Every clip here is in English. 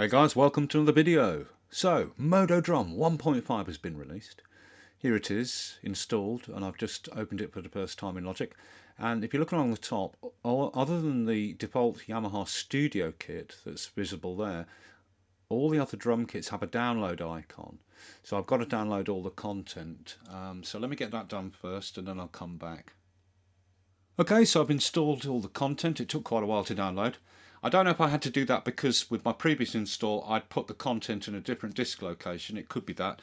Hey guys, welcome to another video. So, Modo Drum 1.5 has been released. Here it is, installed, and I've just opened it for the first time in Logic. And if you look along the top, other than the default Yamaha Studio kit that's visible there, all the other drum kits have a download icon. So I've got to download all the content. So let me get that done first and then I'll come back. Okay, so I've installed all the content. It took quite a while to download. I don't know if I had to do that because with my previous install I'd put the content in a different disk location. It could be that.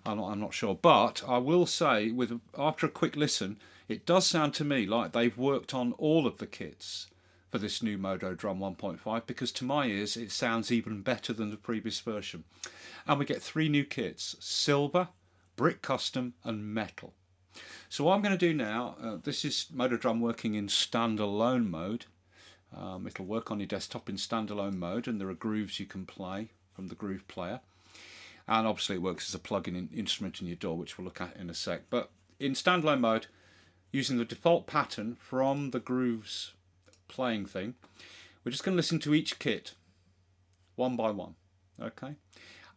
I'm not sure. But I will say, after a quick listen, it does sound to me like they've worked on all of the kits for this new Modo Drum 1.5, because to my ears it sounds even better than the previous version. And we get 3 new kits: Silver, Brick Custom and Metal. So what I'm going to do now, this is Modo Drum working in standalone mode. It'll work on your desktop in standalone mode, and there are grooves you can play from the groove player. And obviously it works as a plug-in instrument in your DAW, which we'll look at in a sec. But in standalone mode, using the default pattern from the grooves playing thing, we're just going to listen to each kit one by one. Okay?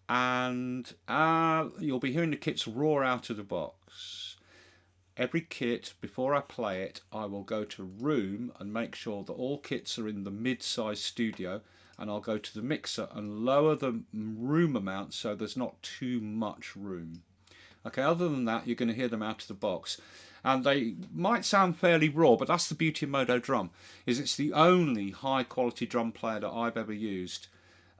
And you'll be hearing the kits roar out of the box. Every kit, before I play it, I will go to room and make sure that all kits are in the mid-size studio, and I'll go to the mixer and lower the room amount so there's not too much room. Okay, other than that, you're going to hear them out of the box. And they might sound fairly raw, but that's the beauty of Modo Drum, is it's the only high-quality drum player that I've ever used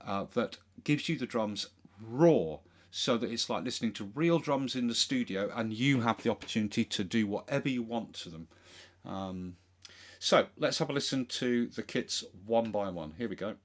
that gives you the drums raw, so that it's like listening to real drums in the studio and you have the opportunity to do whatever you want to them. So let's have a listen to the kits one by one. Here we go.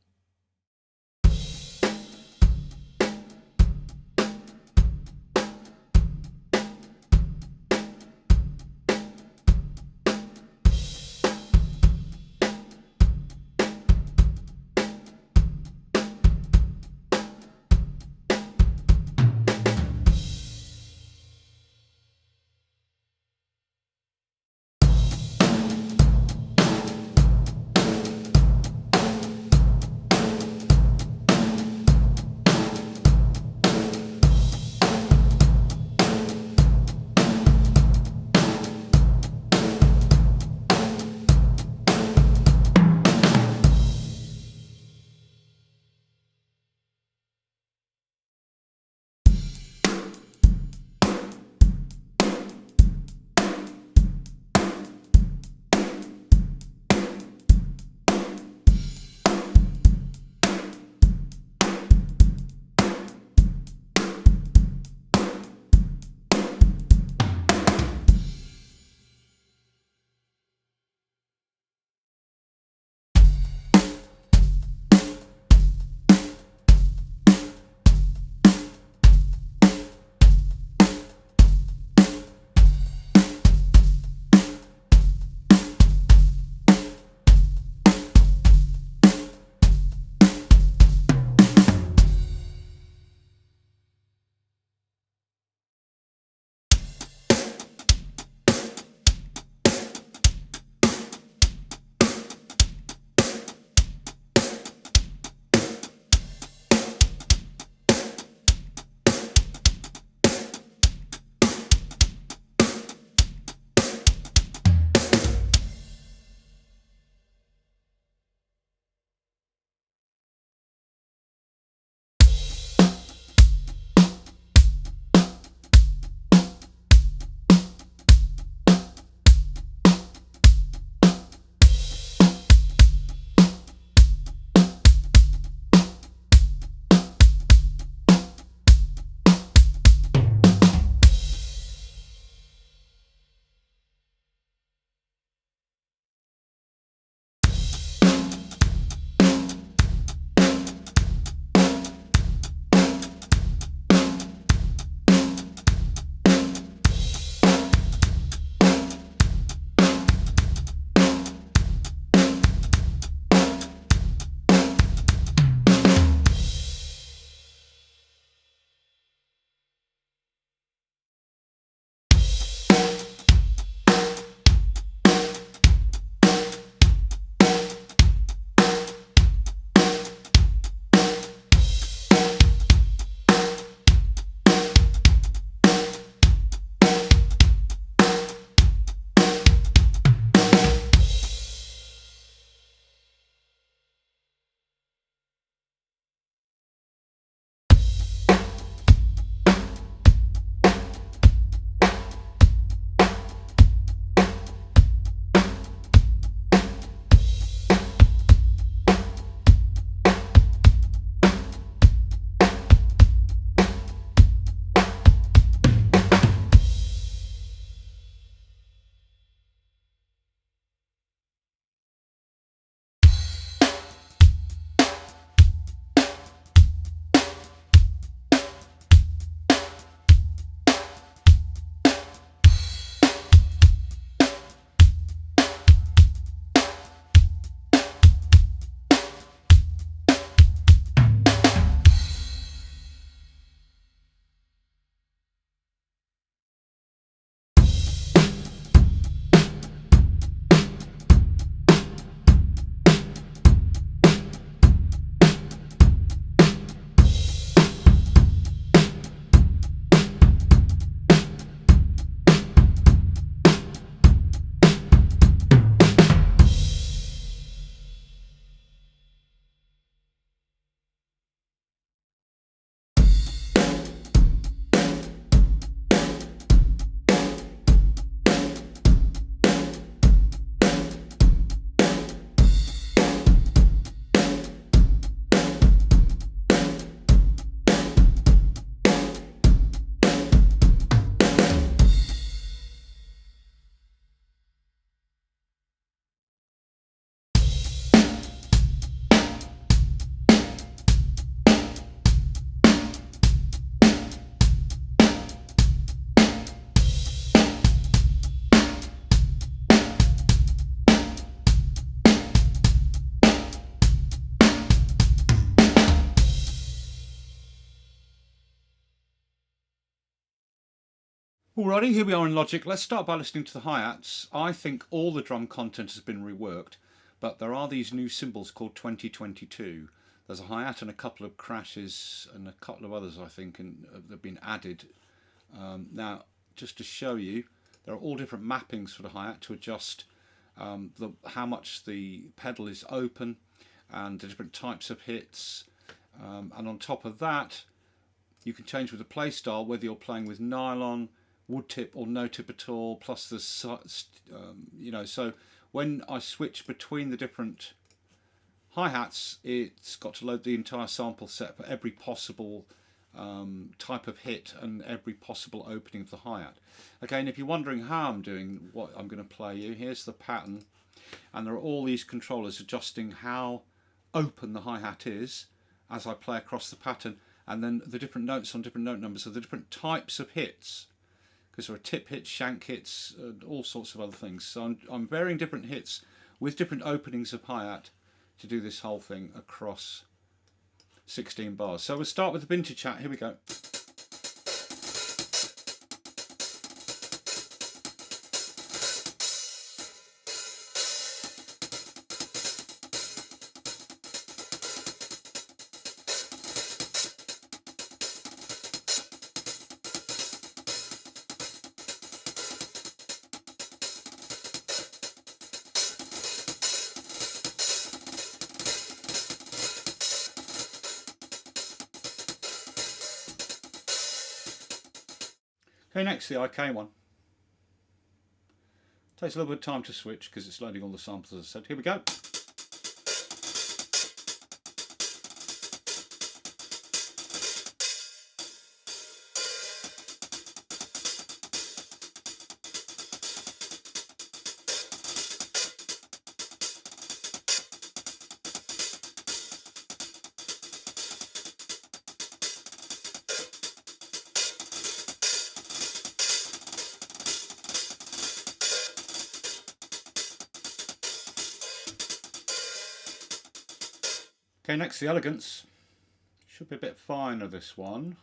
Alrighty, here we are in Logic. Let's start by listening to the hi-hats. I think all the drum content has been reworked, but there are these new cymbals called 2022. There's a hi-hat and a couple of crashes and a couple of others, I think, and they've been added. Now, just to show you, there are all different mappings for the hi-hat to adjust how much the pedal is open and the different types of hits. And on top of that, you can change with the play style whether you're playing with nylon, wood tip or no tip at all. Plus the so when I switch between the different hi-hats, it's got to load the entire sample set for every possible type of hit and every possible opening of the hi-hat. Again, if you're wondering how I'm doing what I'm going to play you, here's the pattern, and there are all these controllers adjusting how open the hi-hat is as I play across the pattern, and then the different notes on different note numbers, so the different types of hits, because there are tip hits, shank hits, all sorts of other things. So I'm varying different hits with different openings of hi-hat to do this whole thing across 16 bars. So we'll start with the vintage hat. Here we go. Okay, next the IK one. Takes a little bit of time to switch because it's loading all the samples, as I said. Here we go. Okay, next the elegance. Should be a bit finer, this one.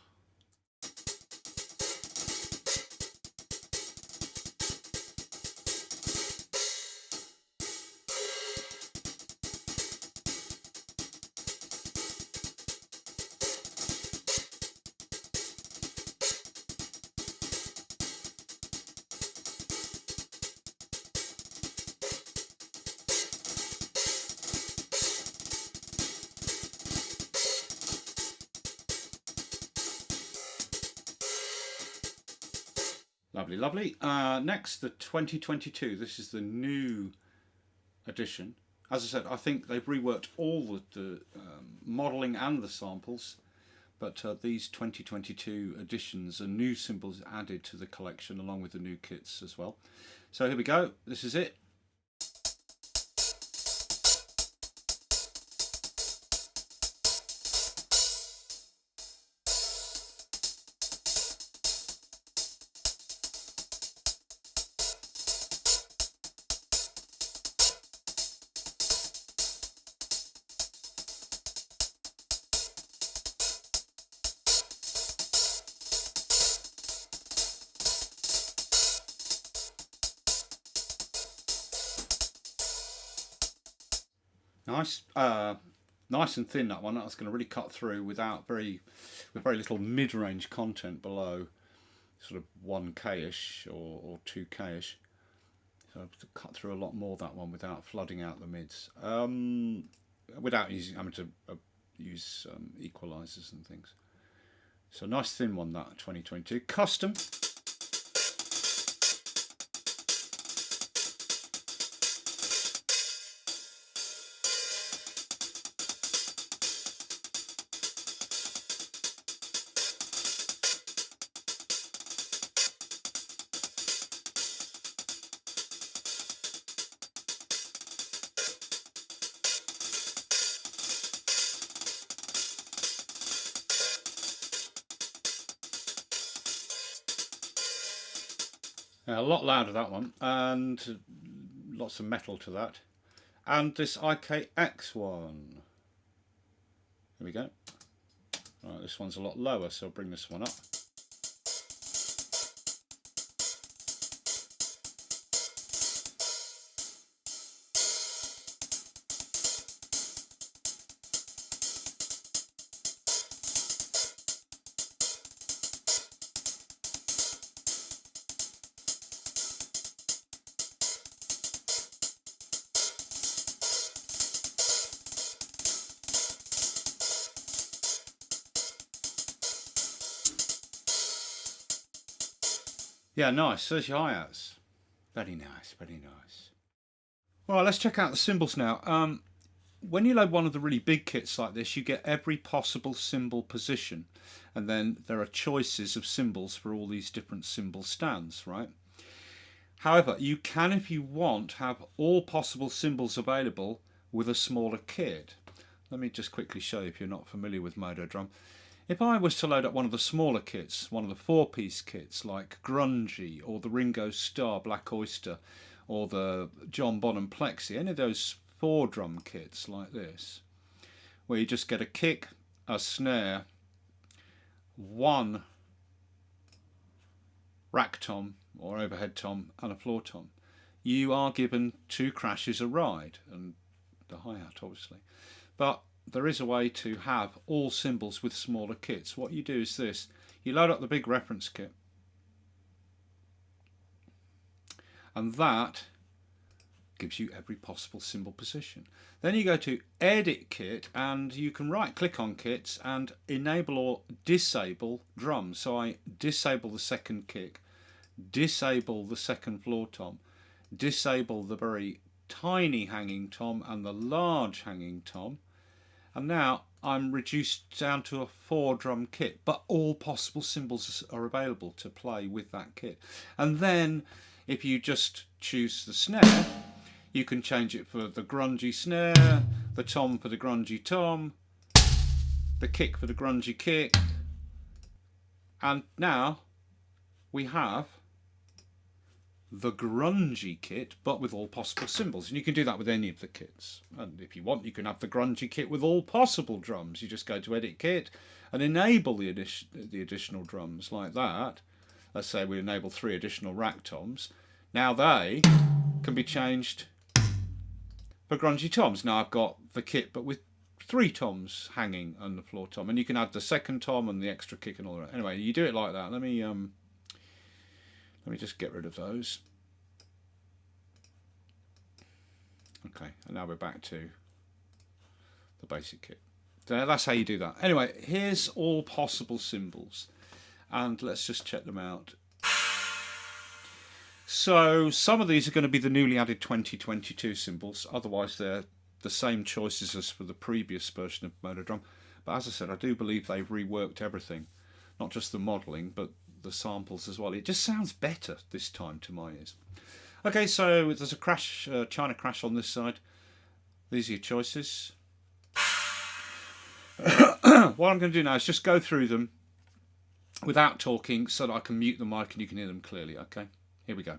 Lovely, lovely. Next, the 2022. This is the new edition. As I said, I think they've reworked all the modelling and the samples, but these 2022 editions are new cymbals added to the collection along with the new kits as well. So here we go. This is it. Nice, nice and thin, that one. That's going to really cut through with very little mid-range content below, sort of 1K-ish or 2K-ish. So to cut through a lot more, that one, without flooding out the mids, without having to use equalizers and things. So nice thin one, that 2022 custom. A lot louder, that one, and lots of metal to that. And this IKX one. Here we go. Right, this one's a lot lower, so I'll bring this one up. Yeah, nice. There's your hi-hats. Very nice, very nice. Well, let's check out the cymbals now. When you load one of the really big kits like this, you get every possible cymbal position, and then there are choices of cymbals for all these different cymbal stands, right? However, you can, if you want, have all possible cymbals available with a smaller kit. Let me just quickly show you if you're not familiar with Modo Drum. If I was to load up one of the smaller kits, one of the 4-piece kits like Grungy or the Ringo Starr Black Oyster or the John Bonham Plexi, any of those 4-drum kits like this, where you just get a kick, a snare, one rack tom or overhead tom and a floor tom, you are given 2 crashes a ride, and the hi-hat obviously. But there is a way to have all cymbals with smaller kits. What you do is this: you load up the big reference kit, and that gives you every possible cymbal position. Then you go to Edit Kit, and you can right click on kits and enable or disable drums. So I disable the second kick, disable the second floor tom, disable the very tiny hanging tom and the large hanging tom, and now I'm reduced down to a 4-drum kit, but all possible cymbals are available to play with that kit. And then if you just choose the snare, you can change it for the grungy snare, the tom for the grungy tom, the kick for the grungy kick, and now we have the grungy kit, but with all possible cymbals. And you can do that with any of the kits. And if you want, you can have the grungy kit with all possible drums. You just go to Edit Kit and enable the additional drums like that. Let's say we enable 3 additional rack toms. Now they can be changed for grungy toms. Now I've got the kit, but with 3 toms hanging on the floor tom, and you can add the second tom and the extra kick and all that. Anyway, you do it like that. Let me just get rid of those. Okay, and now we're back to the basic kit. So that's how you do that. Anyway, here's all possible cymbals, and let's just check them out. So some of these are going to be the newly added 2022 cymbals, otherwise they're the same choices as for the previous version of Modo Drum. But as I said, I do believe they've reworked everything, not just the modelling, but the samples as well. It just sounds better this time to my ears. Okay, so there's a crash, China crash on this side. These are your choices. What I'm going to do now is just go through them without talking so that I can mute the mic and you can hear them clearly. Okay, here we go.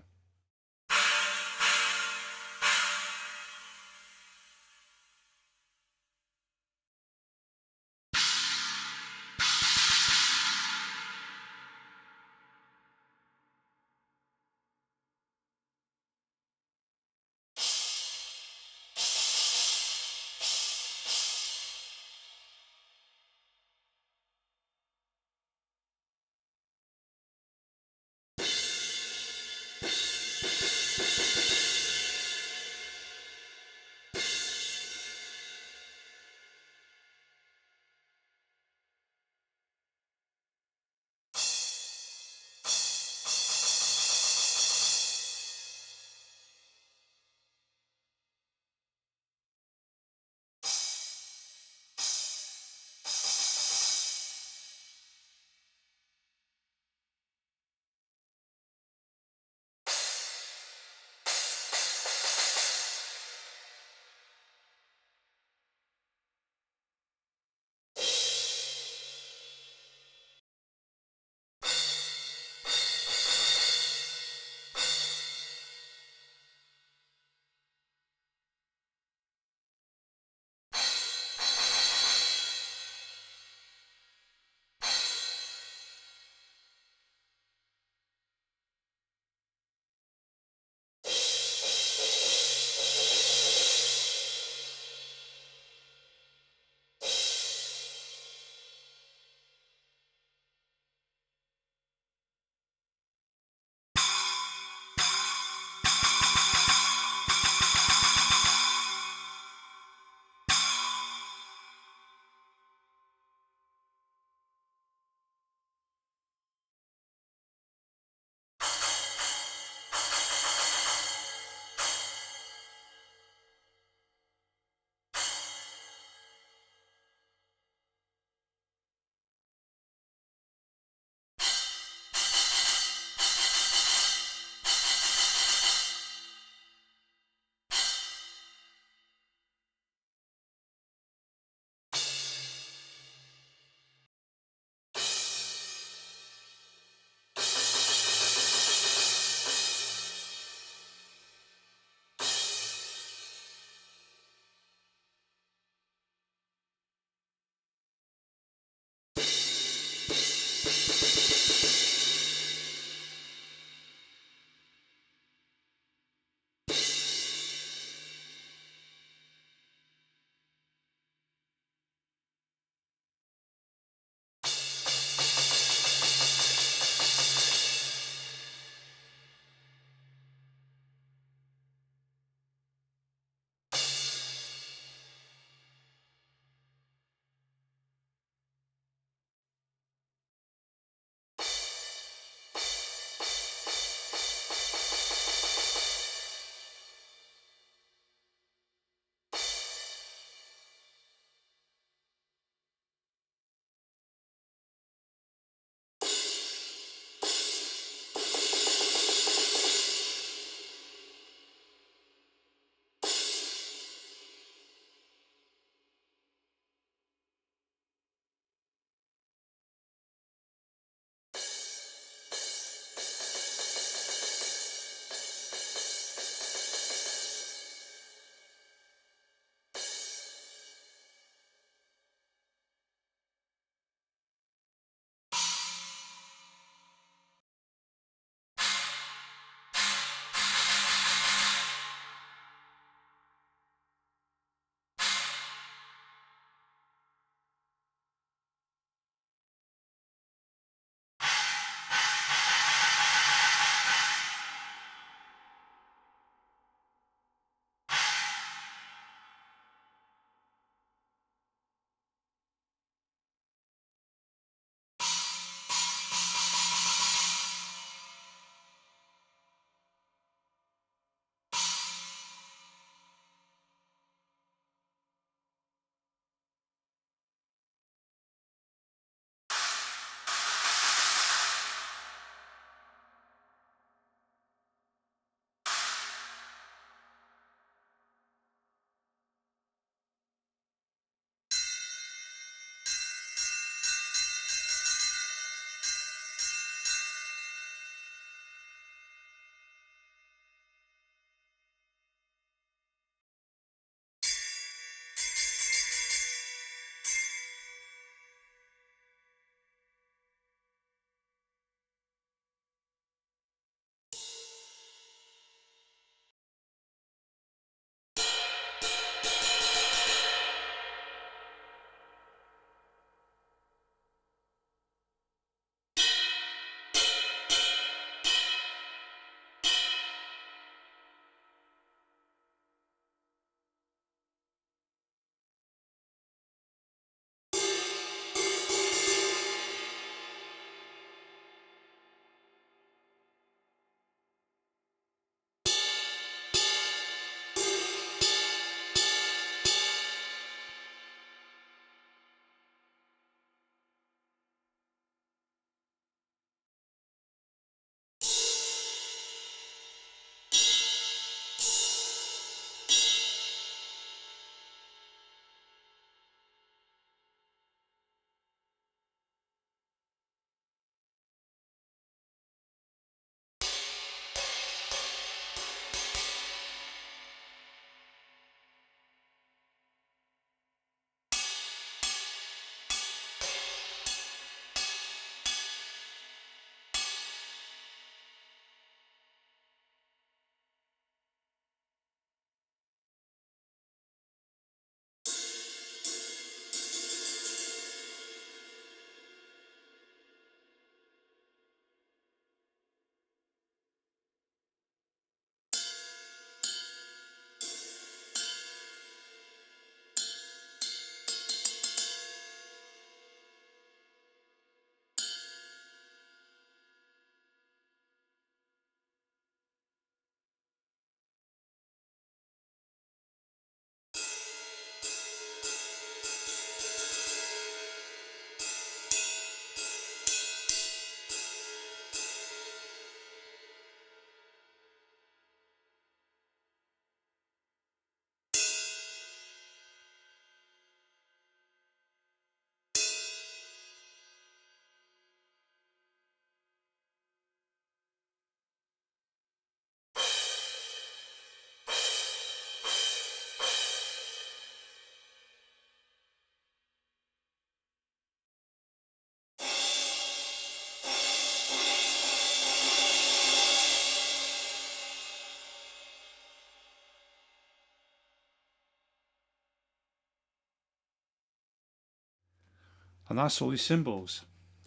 And that's all your cymbals.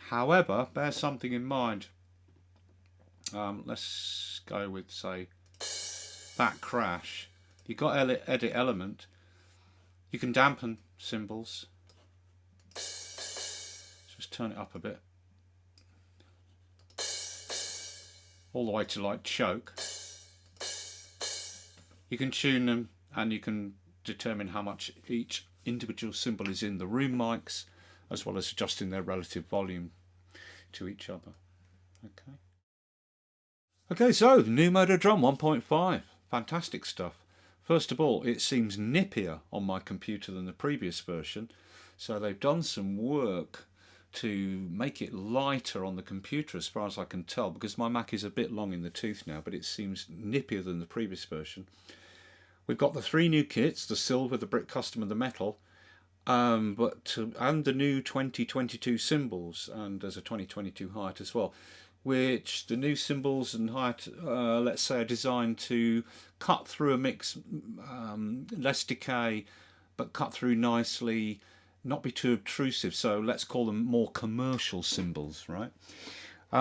However, bear something in mind. Let's go with, say, that crash. You've got edit element. You can dampen cymbals. Just turn it up a bit. All the way to like choke. You can tune them and you can determine how much each individual cymbal is in the room mics, as well as adjusting their relative volume to each other. Okay, so new Modo Drum 1.5. Fantastic stuff. First of all, it seems nippier on my computer than the previous version. So they've done some work to make it lighter on the computer as far as I can tell, because my Mac is a bit long in the tooth now, but it seems nippier than the previous version. We've got the 3 new kits, the silver, the brick custom and the metal, and the new 2022 cymbals, and there's a 2022 hi-hat as well, which the new cymbals and hi-hat, let's say, are designed to cut through a mix, less decay, but cut through nicely, not be too obtrusive, so let's call them more commercial cymbals, right?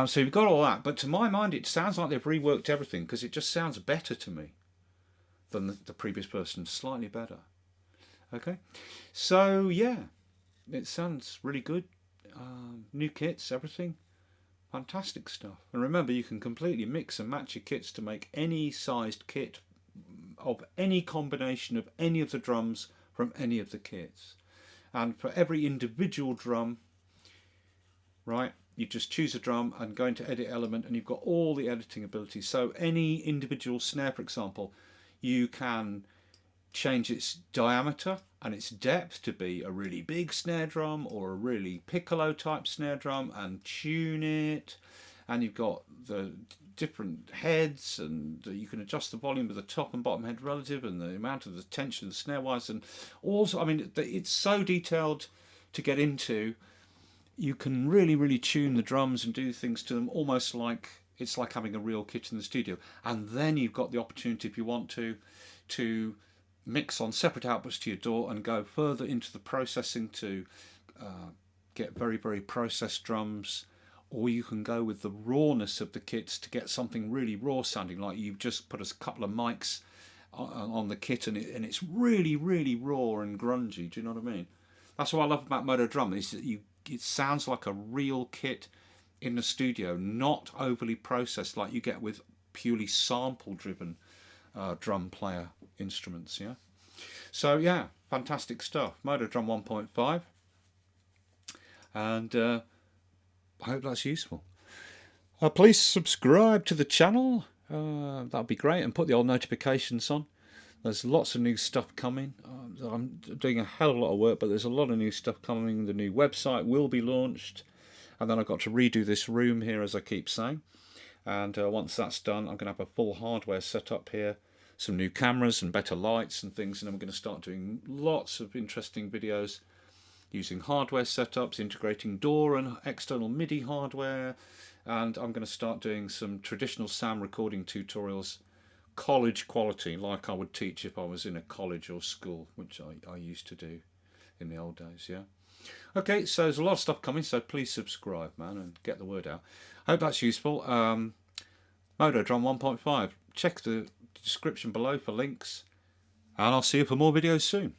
So you've got all that, but to my mind it sounds like they've reworked everything, because it just sounds better to me than the previous version, slightly better. Okay, so yeah, it sounds really good. New kits, everything, fantastic stuff. And remember, you can completely mix and match your kits to make any sized kit of any combination of any of the drums from any of the kits. And for every individual drum, right, you just choose a drum and go into edit element and you've got all the editing abilities. So any individual snare, for example, you can change its diameter and its depth to be a really big snare drum or a really piccolo type snare drum and tune it. And you've got the different heads, and you can adjust the volume of the top and bottom head relative and the amount of the tension of the snare wires. And also, I mean, it's so detailed to get into. You can really tune the drums and do things to them almost like it's like having a real kit in the studio. And then you've got the opportunity, if you want to mix on separate outputs to your DAW and go further into the processing to get very processed drums. Or you can go with the rawness of the kits to get something really raw sounding, like you've just put a couple of mics on the kit and it's really raw and grungy. Do you know what I mean? That's what I love about Modo Drum, is that it sounds like a real kit in the studio, not overly processed like you get with purely sample driven drum player instruments. Yeah, so yeah, fantastic stuff. Modo Drum 1.5, and I hope that's useful. Please subscribe to the channel, that'd be great, and put the old notifications on. There's lots of new stuff coming. I'm doing a hell of a lot of work, but there's a lot of new stuff coming. The new website will be launched, and then I've got to redo this room here, as I keep saying. And once that's done, I'm going to have a full hardware setup here, some new cameras and better lights and things, and I'm going to start doing lots of interesting videos using hardware setups, integrating DAW and external MIDI hardware, and I'm going to start doing some traditional sound recording tutorials, college quality, like I would teach if I was in a college or school, which I used to do in the old days. Yeah. Okay, so there's a lot of stuff coming, so please subscribe, man, and get the word out. I hope that's useful. Modo Drum 1.5. Check the description below for links, and I'll see you for more videos soon.